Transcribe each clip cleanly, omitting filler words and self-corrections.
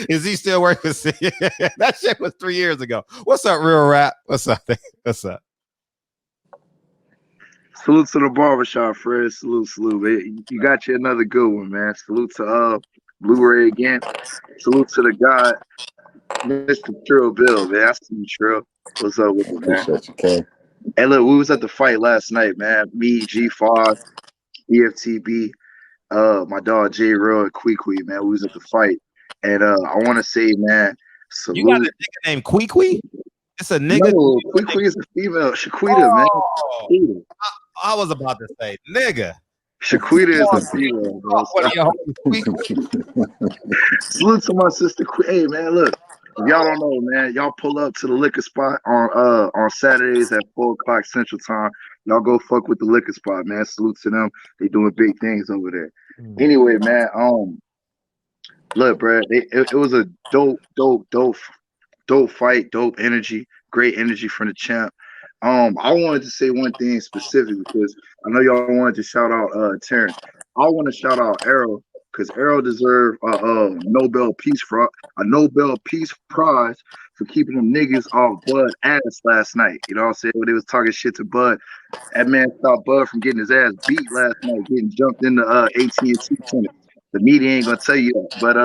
Is he still working? That shit was 3 years ago. What's up, Real Rap? What's up? What's up? Salute to the barbershop, Fred. Salute. You got you another good one, man. Salute to BlueRay again. Salute to the guy, Mr. Trill Bill, man. I see you, Trill. What's up with it, man? Appreciate you, King. Hey, look, we was at the fight last night, man. Me, G5, EFTB, my dog J Real and Kwee, man. We was at the fight. And I want to say, man, You got a salute. nigga named Kwee? It's a nigga. No, Kwee is a female. Shaquita, man. Oh, I was about to say, nigga. Shaquita is a female, bro. Salute to my sister Queen. Hey, man, look. If y'all don't know, man, y'all pull up to the liquor spot on Saturdays at 4:00 Central Time. Y'all go fuck with the liquor spot, man. Salute to them. They doing big things over there. Anyway, man, look, bro, it was a dope fight, dope energy, great energy from the champ. I wanted to say one thing specific because I know y'all wanted to shout out Terrence. I want to shout out Errol because Errol deserved a Nobel Peace Prize for keeping them niggas off Bud ass last night. You know what I'm saying? When they was talking shit to Bud, that man stopped Bud from getting his ass beat last night, getting jumped in the AT&T Center. The media ain't gonna tell you that, but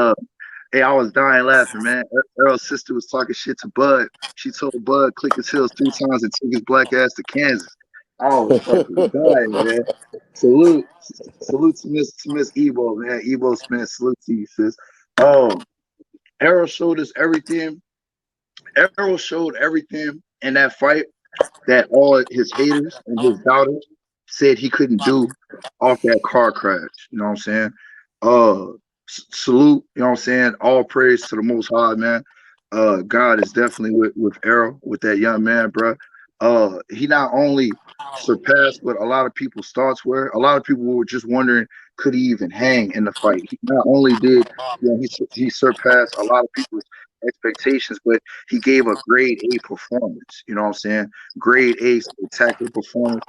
hey, I was dying laughing, man. Errol's sister was talking shit to Bud. She told Bud click his heels 3 times and take his black ass to Kansas. I was fucking dying, man. Salute to Miss Ebo, man. Ebo Spence, salute to you, sis. Errol showed us everything. Errol showed everything in that fight that all his haters and his doubters said he couldn't do off that car crash. You know what I'm saying? Salute, you know what I'm saying? All praise to the Most High, man. God is definitely with Errol, with that young man, bro. He not only surpassed what a lot of people's thoughts were. A lot of people were just wondering, could he even hang in the fight? He not only did, he surpassed a lot of people's expectations, but he gave a grade A performance. You know what I'm saying? Grade A spectacular performance.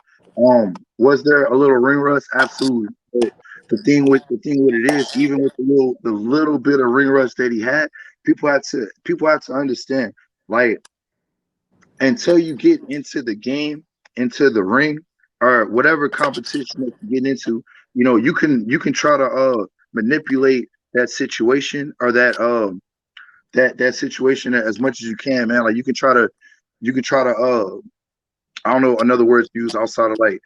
Was there a little ring rust? Absolutely. But the thing with it is, even with the little bit of ring rust that he had, people have to understand, like, until you get into the game, into the ring, or whatever competition that you get into, you can try to manipulate that situation or that situation as much as you can, man. Like you can try to I don't know another word to use outside of like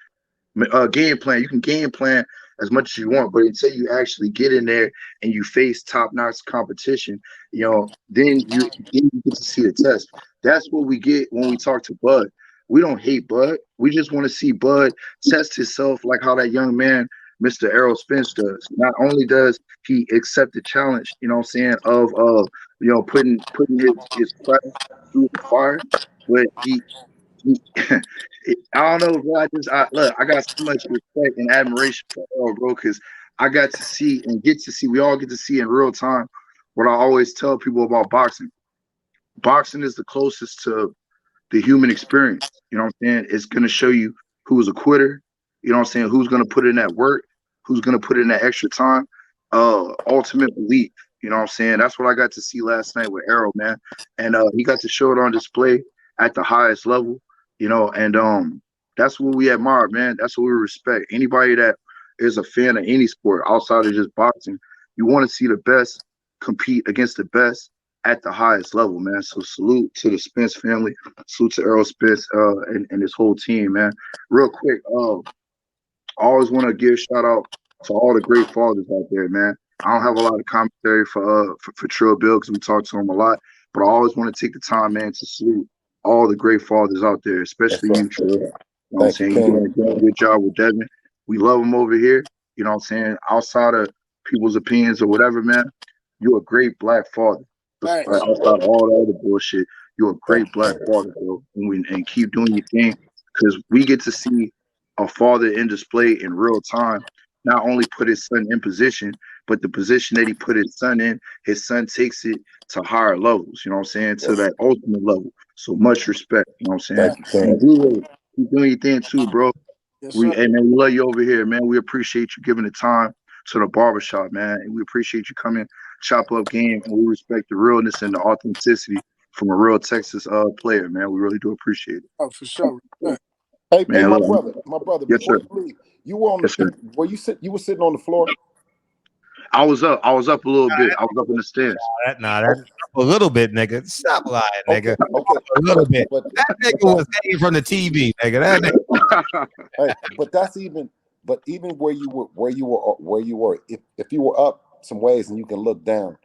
game plan. You can game plan as much as you want, but until you actually get in there and you face top-notch competition, then you get to see the test. That's what we get when we talk to Bud. We don't hate Bud. We just want to see Bud test himself like how that young man, Mr. Errol Spence, does. Not only does he accept the challenge, you know what I'm saying, of putting his craft through the fire, but he I don't know, bro. Look, I got so much respect and admiration for Errol, bro, because I got to see and get to see, we all get to see in real time what I always tell people about boxing. Boxing is the closest to the human experience. You know what I'm saying? It's going to show you who's a quitter, you know what I'm saying, who's going to put in that work, who's going to put in that extra time, ultimate belief. You know what I'm saying? That's what I got to see last night with Errol, man. And he got to show it on display at the highest level. And that's what we admire, man. That's what we respect. Anybody that is a fan of any sport outside of just boxing, you want to see the best compete against the best at the highest level, man. So salute to the Spence family, salute to Errol Spence and his whole team, man. Real quick, I always want to give a shout out to all the great fathers out there, man. I don't have a lot of commentary for Trill Bill because we talk to him a lot, but I always want to take the time, man, to salute all the great fathers out there, especially you, Trill. You know what I'm saying? You're doing a good job with Devin. We love him over here. You know what I'm saying? Outside of people's opinions or whatever, man, you're a great black father. Right. Outside of all the other bullshit, you're a great black father, bro. And keep doing your thing because we get to see a father in display in real time. Not only put his son in position, but the position that he put his son takes it to higher levels, you know what I'm saying, to that ultimate level. So much respect, you know what I'm saying? And BlueRay, keep doing your thing too, bro. Yes, hey, man, we love you over here, man. We appreciate you giving the time to the barbershop, man. And we appreciate you coming chop up game, and we respect the realness and the authenticity from a real Texas player, man. We really do appreciate it. Oh, for sure. Hey, Man, my look, brother. yes, Before sir. you leave, you were on Yes, sir. were you You were sitting on the floor. I was up a little bit. I was up in the stands. That's a little bit, nigga. Stop lying, nigga. Okay. A little bit. But That nigga was hanging from the TV, nigga. That nigga. hey, but that's even. But even where you were, if you were up some ways and you can look down,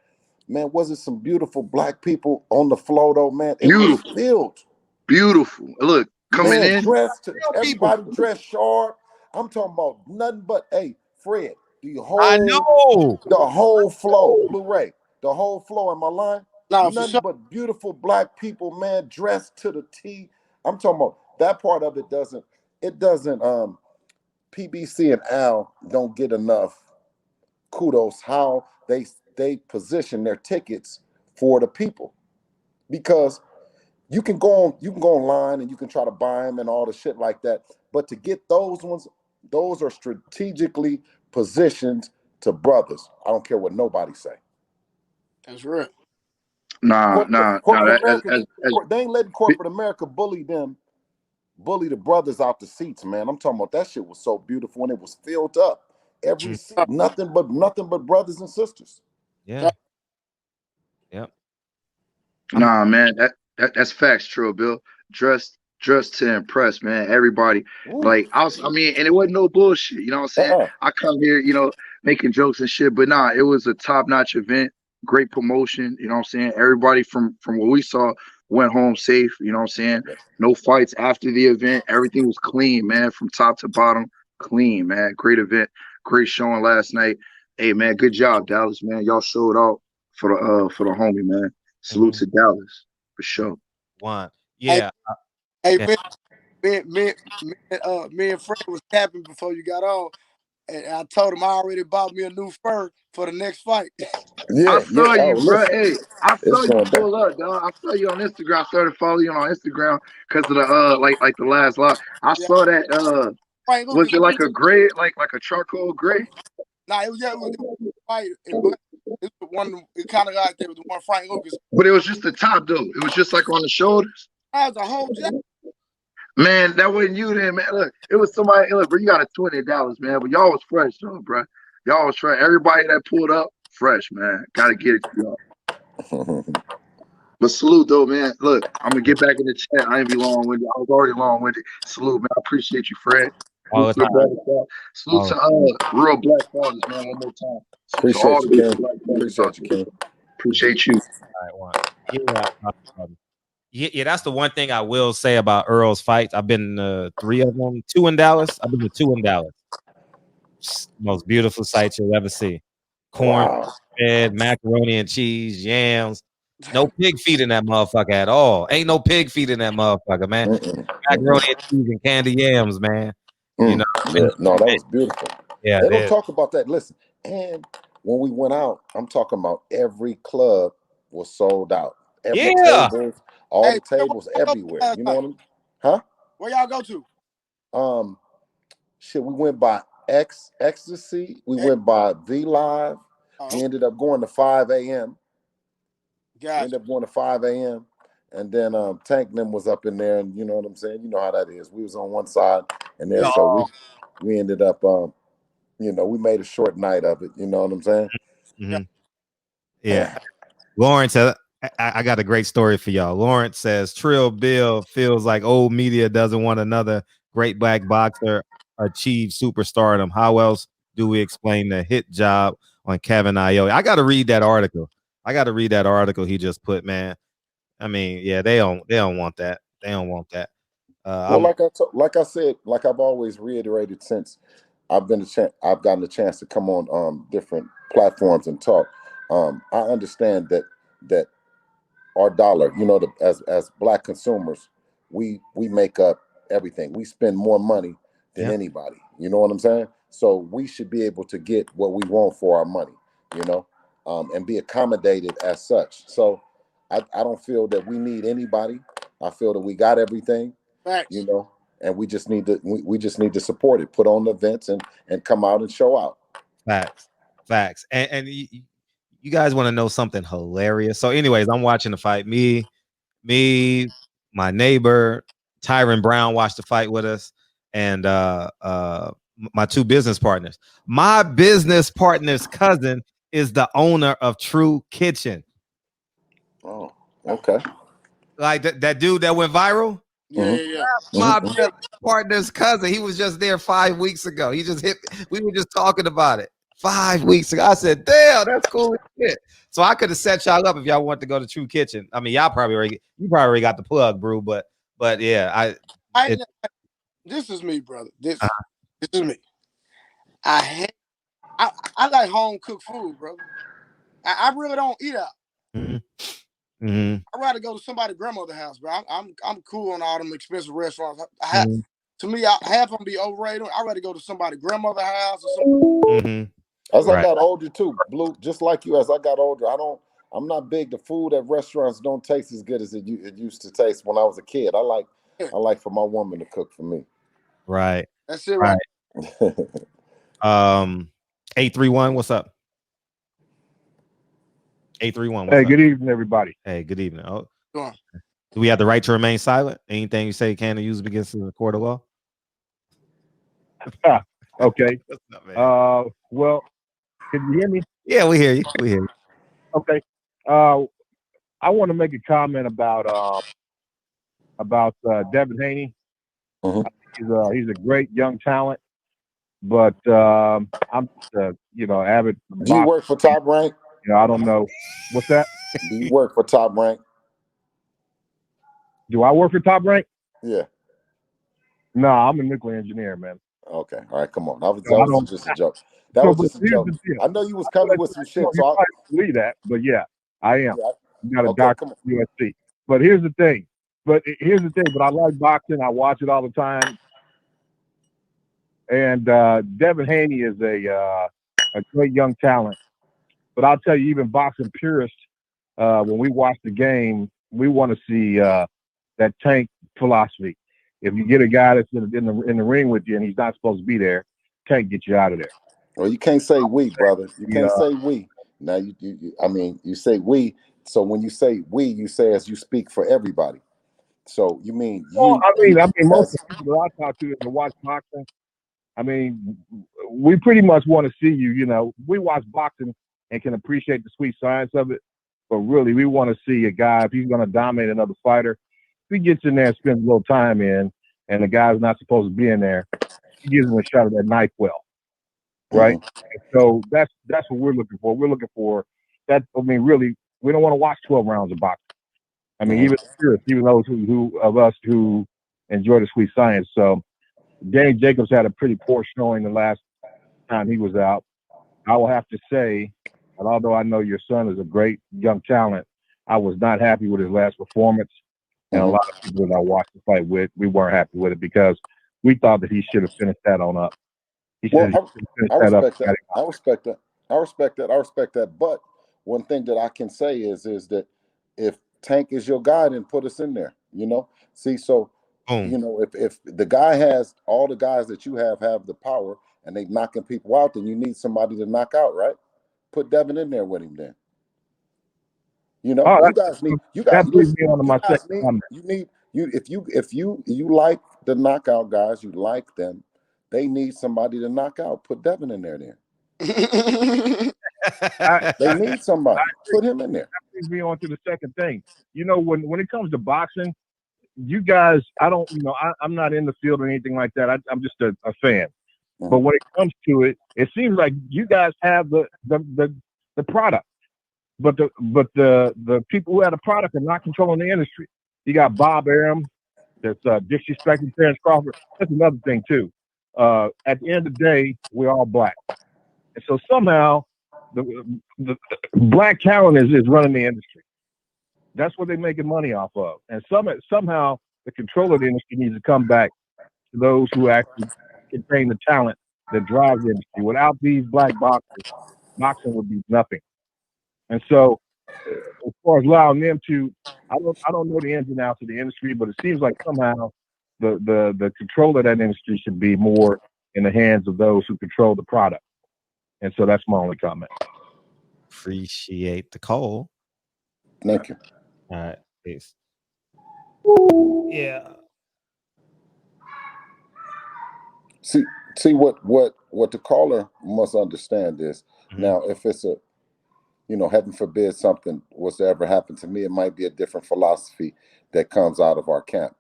man, was it some beautiful black people on the floor though, man? It was Beautiful. filled. Beautiful. Look, coming Man, in. everybody dressed sharp. I'm talking about nothing but, hey, Fred, I know. the whole flow, Blu-ray, the whole flow in my line. No, for Nothing sure. but beautiful black people, man, dressed to the T. I'm talking about that part of it doesn't. PBC and Al don't get enough kudos how they position their tickets for the people, because you can go online and you can try to buy them and all the shit like that, but to get those ones, those are strategically positioned to brothers. I don't care what nobody say. That's real. Corporate America, they ain't letting corporate America bully the brothers out the seats, man. I'm talking about that shit was so beautiful when it was filled up. Every seat, nothing but brothers and sisters. Yeah. Yep. Nah, man, that's facts, Trill Bill. Dressed to impress, man. Everybody. Ooh. Like I mean, and it wasn't no bullshit. You know what I'm saying? I come here, making jokes and shit, but nah, it was a top-notch event, great promotion. You know what I'm saying? Everybody from what we saw went home safe. You know what I'm saying? No fights after the event. Everything was clean, man, from top to bottom. Clean, man. Great event. Great showing last night. Hey, man, good job, Dallas, man. Y'all showed out for the homie, man. Salute to Dallas for sure. One. Yeah. Hey, me and Frank was tapping before you got on, and I told him I already bought me a new fur for the next fight. I saw you, bro. Listen, hey, I saw you pull up, dog. I saw you on Instagram. I started following you on Instagram because of the like the last lot. I saw that. Frank Was Lucas, it like a gray, like a charcoal gray? Nah, it was white and black. It was one. It kind of like there was the one Frank Lucas. But it was just the top, though. It was just like on the shoulders. That was a whole jacket. Man, that wasn't you then, man. Look, it was somebody. Look, bro, you got a $20, man. But y'all was fresh, though, bro. Y'all was fresh. Everybody that pulled up, fresh, man. Got to get it to y'all. But salute, though, man. Look, I'm going to get back in the chat. I ain't be long-winded. I was already long-winded. Salute, man. I appreciate you, Fred. All the time. Salute to real black fathers, man. One more time. Appreciate you, King. Appreciate you, King. Appreciate you. All right, yeah, that's the one thing I will say about Earl's fights. I've been 3 of them, 2 in Dallas. I've been to 2 in Dallas. Most beautiful sights you'll ever see. Corn, bread, macaroni and cheese, yams. No pig feet in that motherfucker at all. Ain't no pig feet in that motherfucker, man. Macaroni and cheese and candy yams, man. You know, no, that was beautiful. Yeah, they don't talk about that. Listen, and when we went out, I'm talking about every club was sold out. Every tables, all the tables everywhere. You know what I mean? Huh? Where y'all go to? Shit, we went by Ecstasy. We went by V Live. We ended up going to 5 a.m. Ended up going to 5 a.m. And then Tank them was up in there, and you know what I'm saying? You know how that is. We was on one side, and then so we ended up we made a short night of it. You know what I'm saying? Mm-hmm. Yeah. Lawrence, I got a great story for y'all. Lawrence says Trill Bill feels like old media doesn't want another great black boxer achieve superstardom. How else do we explain the hit job on Kevin Iole? I got to read that article. He just put, man. I mean, yeah, they don't want that. They don't want that. Well, like I said, like I've always reiterated since I've gotten a chance to come on different platforms and talk. I understand that our dollar, as black consumers, we make up everything. We spend more money than anybody. You know what I'm saying? So we should be able to get what we want for our money, and be accommodated as such. So I don't feel that we need anybody. I feel that we got everything. Facts. And we just need to support it, put on the events and come out and show out. Facts. And you guys want to know something hilarious? So, anyways, I'm watching the fight. Me, my neighbor, Tyron Brown watched the fight with us, and my two business partners. My business partner's cousin is the owner of True Kitchen. Oh, okay. Like that dude that went viral. Yeah. My business partner's cousin. He was just there 5 weeks ago. He just hit. We were just talking about it 5 weeks ago. I said, "Damn, that's cool as shit." So I could have set y'all up if y'all want to go to True Kitchen. I mean, you probably already got the plug, bro. But yeah, this is me, brother. This is me. I like home cooked food, brother. I really don't eat out. I'd rather go to somebody's grandmother's house, bro. I'm cool on all them expensive restaurants. To me, half of them be overrated. I'd rather go to somebody's grandmother's house or something. As I got older too, Blue, just like you, as I got older, I'm not big. The food at restaurants don't taste as good as it used to taste when I was a kid. I like for my woman to cook for me. Right. That's it, right? 831, what's up? 831. Hey, good evening, everybody. Hey, good evening. Oh, do we have the right to remain silent? Anything you say can be used against the court of law? Okay. Well, can you hear me? Yeah, we hear you. Okay. I want to make a comment about Devin Haney. He's a great young talent, but I'm just avid. Do you work for Top Rank? I don't know. What's that? Do you work for Top Rank? Do I work for Top Rank? Yeah. No, I'm a nuclear engineer, man. Okay. All right. Come on. That was just a joke. That was just a joke. I know you was coming with some shit. So I believe that, but yeah, I am. You got a doctor at USC. But here's the thing. But I like boxing. I watch it all the time. And Devin Haney is a great young talent. But I'll tell you, even boxing purists, when we watch the game, we want to see that Tank philosophy. If you get a guy that's in the ring with you and he's not supposed to be there, Tank get you out of there. Well, you can't say we, brother. You can't say we. Now you say we. So when you say we, you say as you speak for everybody. So you mean you? Well, I mean, most of the people that I talk to that watch boxing, I mean, we pretty much want to see you. We watch boxing and can appreciate the sweet science of it, but really, we want to see a guy, if he's going to dominate another fighter, if he gets in there and spends a little time in, and the guy's not supposed to be in there, he gives him a shot of that knife well, right? So that's what we're looking for. We're looking for that. I mean, really, we don't want to watch 12 rounds of boxing. I mean, even those who enjoy the sweet science. So Danny Jacobs had a pretty poor showing the last time he was out. I will have to say, and although I know your son is a great young talent, I was not happy with his last performance. And a lot of people that I watched the fight with, we weren't happy with it because we thought that he should have finished that on up. I respect that. But one thing that I can say is that if Tank is your guy, then put us in there. See, so if the guy has all the guys that you have the power and they knocking people out, then you need somebody to knock out, right? Put Devin in there with him then. You guys need if you like the knockout guys, you like them, they need somebody to knock out. Put Devin in there then. They need somebody. Put him in there. That brings me on to the second thing. When it comes to boxing, you guys, I'm not in the field or anything like that. I'm just a fan. But when it comes to it, it seems like you guys have the product, but the people who have the product are not controlling the industry. You got Bob Arum that's disrespecting Terrence Crawford. That's another thing too. At the end of the day, we're all black, and so somehow the black talent is running the industry. That's what they're making money off of, and somehow the control of the industry needs to come back to those who actually contain the talent that drives the industry. Without these black boxers, boxing would be nothing. And so, as far as allowing them to, I don't know the ins and outs of the industry, but it seems like somehow the control of that industry should be more in the hands of those who control the product. And so that's my only comment. Appreciate the call. Thank you. All right, peace. Yeah. See what the caller must understand is now, if it's a, heaven forbid something was to ever happen to me, it might be a different philosophy that comes out of our camp,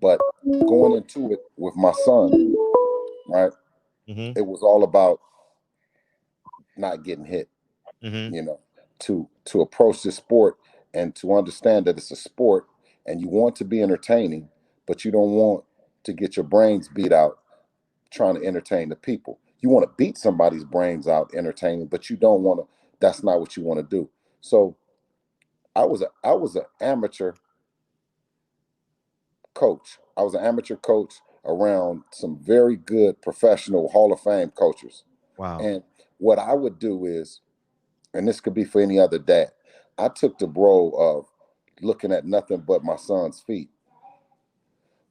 But going into it with my son, right? It was all about not getting hit, to approach this sport and to understand that it's a sport and you want to be entertaining, but you don't want to get your brains beat out trying to entertain the people. You want to beat somebody's brains out entertaining, but you don't want to. That's not what you want to do. So I was an amateur coach. I was an amateur coach around some very good professional Hall of Fame coaches. Wow. And what I would do is, and this could be for any other dad, I took the role of looking at nothing but my son's feet,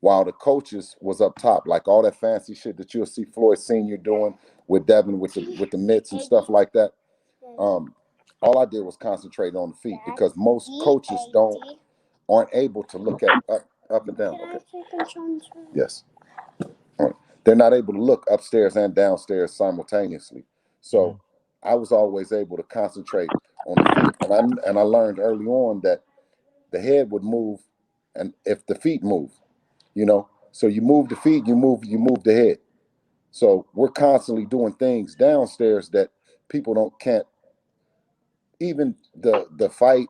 while the coaches was up top, like all that fancy shit that you'll see Floyd Sr. doing with Devin with the mitts and stuff like that. All I did was concentrate on the feet, because most coaches aren't able to look at up and down. Okay. Yes. All right. They're not able to look upstairs and downstairs simultaneously. So I was always able to concentrate on the feet, and I learned early on that the head would move, and if the feet move. So you move the feet, you move the head. So we're constantly doing things downstairs that people can't. Even the fight,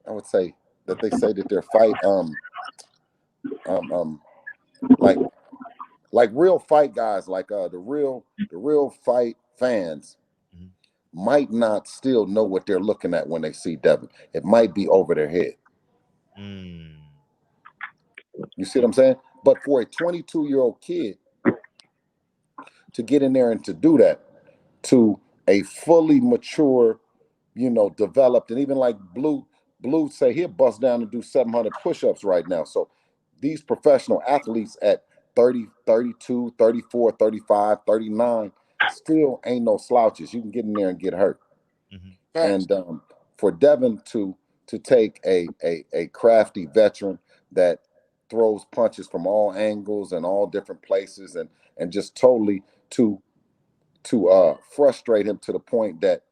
I would say that they say that their fight, like real fight guys, like the real fight fans might not still know what they're looking at when they see Devin. It might be over their head. You see what I'm saying? But for a 22-year-old kid to get in there and to do that to a fully mature, developed, and even like Blue say he'll bust down and do 700 push-ups right now. So these professional athletes at 30, 32, 34, 35, 39 still ain't no slouches. You can get in there and get hurt. And for Devin to take a crafty veteran that throws punches from all angles and all different places and just totally to frustrate him to the point that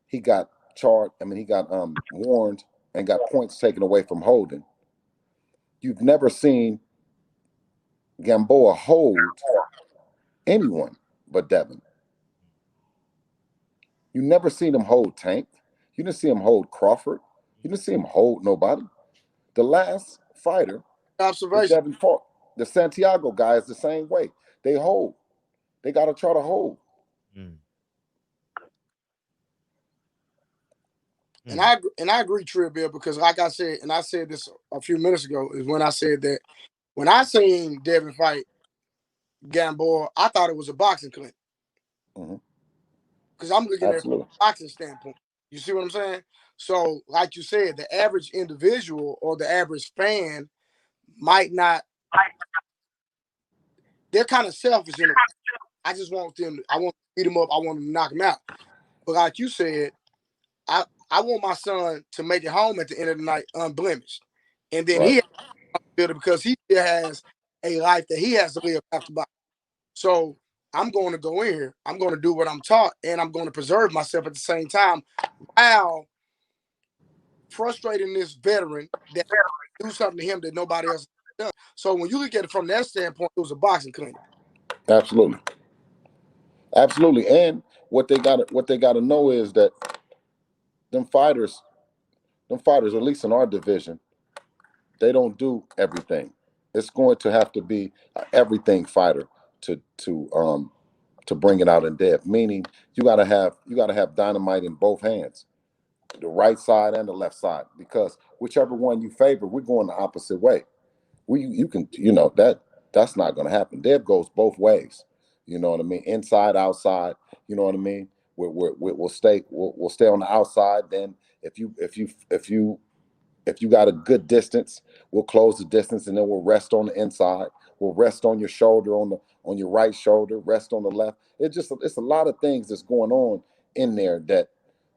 he got he got warned and got points taken away from holding. You've never seen Gamboa hold anyone but Devin. You never seen him hold Tank. You didn't see him hold Crawford. You didn't see him hold nobody. The last fighter that Devin fought, the Santiago guy, is the same way. They hold. They got to try to hold. And I agree, Trill Bill, because like I said, and I said this a few minutes ago, is when I said that when I seen Devin fight Gamboa, I thought it was a boxing clinic. Because I'm looking at it from a boxing standpoint. You see what I'm saying? So, like you said, the average individual or the average fan might not. They're kind of selfish in it. I just want them. I want to beat them up. I want them to knock them out. But like you said, I want my son to make it home at the end of the night unblemished, and then he has to build it because he still has a life that he has to live after boxing. So I'm going to go in here. I'm going to do what I'm taught, and I'm going to preserve myself at the same time while frustrating this veteran that do something to him that nobody else does. So when you look at it from that standpoint, it was a boxing clinic. Absolutely. And what they got to know is that them fighters, at least in our division, they don't do everything. It's going to have to be an everything fighter to bring it out in depth. Meaning you got to have dynamite in both hands, the right side and the left side, because whichever one you favor, we're going the opposite way. That's not going to happen. Dev goes both ways. You know what I mean? Inside, outside. You know what I mean? We'll stay on the outside. Then if you got a good distance, we'll close the distance, and then we'll rest on the inside. We'll rest on your shoulder, on your right shoulder, rest on the left. It's a lot of things that's going on in there that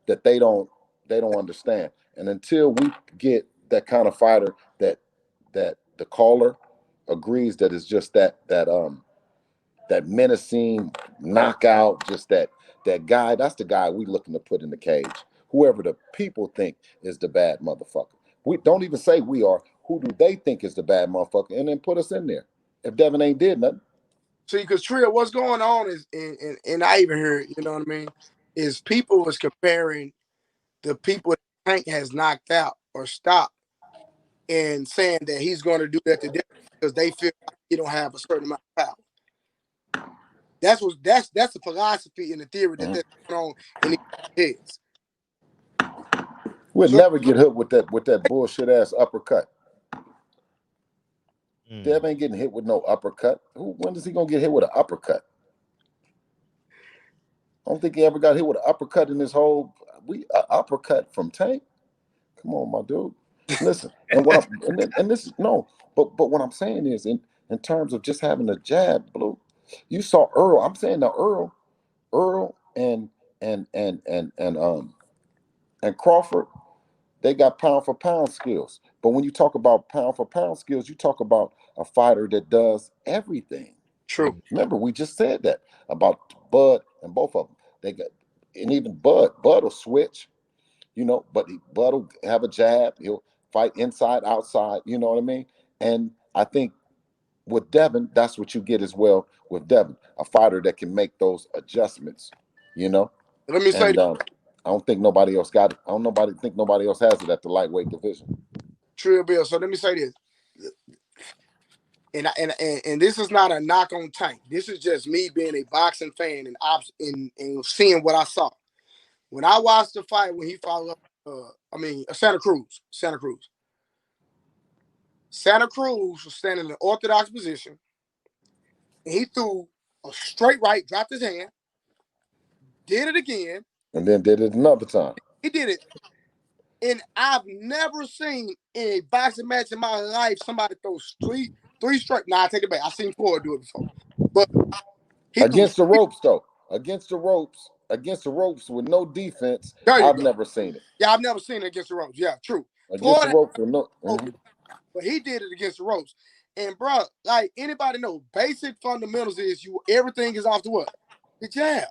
that they don't understand. And until we get that kind of fighter that the caller agrees that is just that menacing knockout, just that guy, that's the guy we looking to put in the cage. Whoever the people think is the bad motherfucker. We don't even say we are. Who do they think is the bad motherfucker? And then put us in there. If Devin ain't did nothing. See, because Tria, what's going on is, and I even heard, you know what I mean, is people was comparing the people that Tank has knocked out or stopped and saying that he's going to do that to Devin because they feel like he don't have a certain amount of power. That's the philosophy and the theory that's going on in these heads. We'll never get hit with that bullshit ass uppercut. Dev ain't getting hit with no uppercut. When is he gonna get hit with an uppercut? I don't think he ever got hit with an uppercut in his whole uppercut from Tank. Come on, my dude. Listen, and what this is no, but what I'm saying is in terms of just having a jab, Blue. You saw Earl. I'm saying now Earl and Crawford, they got pound for pound skills. But when you talk about pound for pound skills, you talk about a fighter that does everything. True. Remember, we just said that about Bud and both of them. They got, and even Bud will switch, but Bud will have a jab. He'll fight inside, outside. You know what I mean? And I think with Devin, that's what you get as well with Devin, a fighter that can make those adjustments. Let me say. I don't think nobody else got it. I don't think nobody else has it at the lightweight division. True, Bill. So let me say this. And this is not a knock on Tank. This is just me being a boxing fan and seeing what I saw. When I watched the fight when he followed up, Santa Cruz. Santa Cruz was standing in an orthodox position, and he threw a straight right, dropped his hand, did it again, and then did it another time. He did it. And I've never seen in a boxing match in my life somebody throw three straight. Nah, I take it back. I've seen Ford do it before. But against the ropes, though. Against the ropes with no defense, I've never seen it. Yeah, I've never seen it against the ropes. Yeah, true. Against the ropes with no. But he did it against the ropes. And bro, like anybody know, basic fundamentals is everything is off the what? The jab.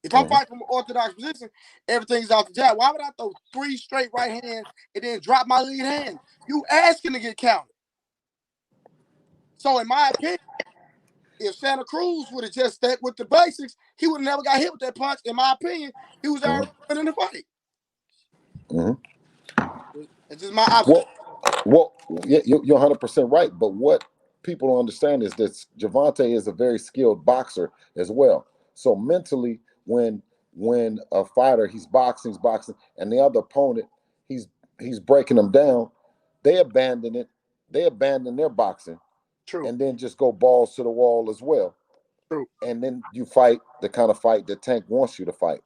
If I'm fighting from an orthodox position, everything's off the jab. Why would I throw three straight right hands and then drop my lead hand? You asking to get counted. So in my opinion, if Santa Cruz would have just stuck with the basics, he would have never got hit with that punch. In my opinion, he was already winning the fight. It's just my opinion. Well, yeah, you're 100% right. But what people don't understand is that Gervonta is a very skilled boxer as well. So mentally, when a fighter he's boxing, and the other opponent he's breaking them down, they abandon it. They abandon their boxing. True. And then just go balls to the wall as well. True. And then you fight the kind of fight that Tank wants you to fight.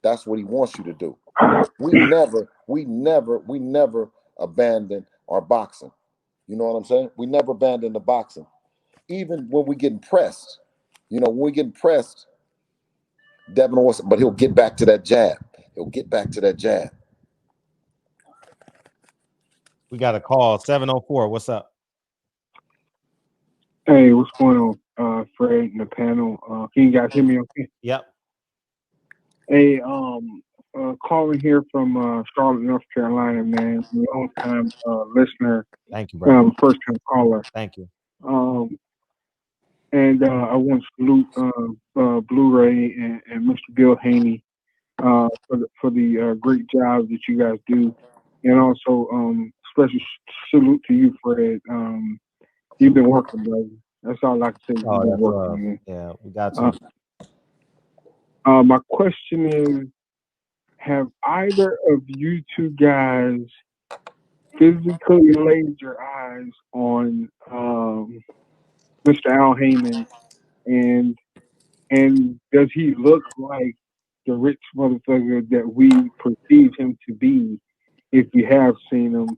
That's what he wants you to do. We never abandon our boxing. You know what I'm saying? We never abandon the boxing. Even when we getting pressed. When we getting pressed, Devin wants, but he'll get back to that jab. We got a call, 704. What's up? Hey, what's going on, Fred and the panel? Can you guys hear me okay? Yep. Hey, calling here from Charlotte, North Carolina, man. Long time listener. Thank you, bro. First time caller. Thank you. And I want to salute BlueRay and Mr. Bill Haney for the great job that you guys do, and also special salute to you, Fred. You've been working, brother. That's all I can say. Oh, that's working, yeah, we got you. My question is, have either of you two guys physically laid your eyes on Mr. Al Heyman, and does he look like the rich motherfucker that we perceive him to be if you have seen him?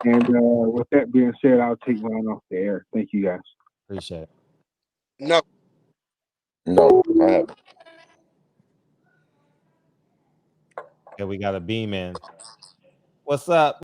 And with that being said, I'll take mine off the air. Thank you, guys. Appreciate it. No, I haven't. Okay, we got a beam in. What's up?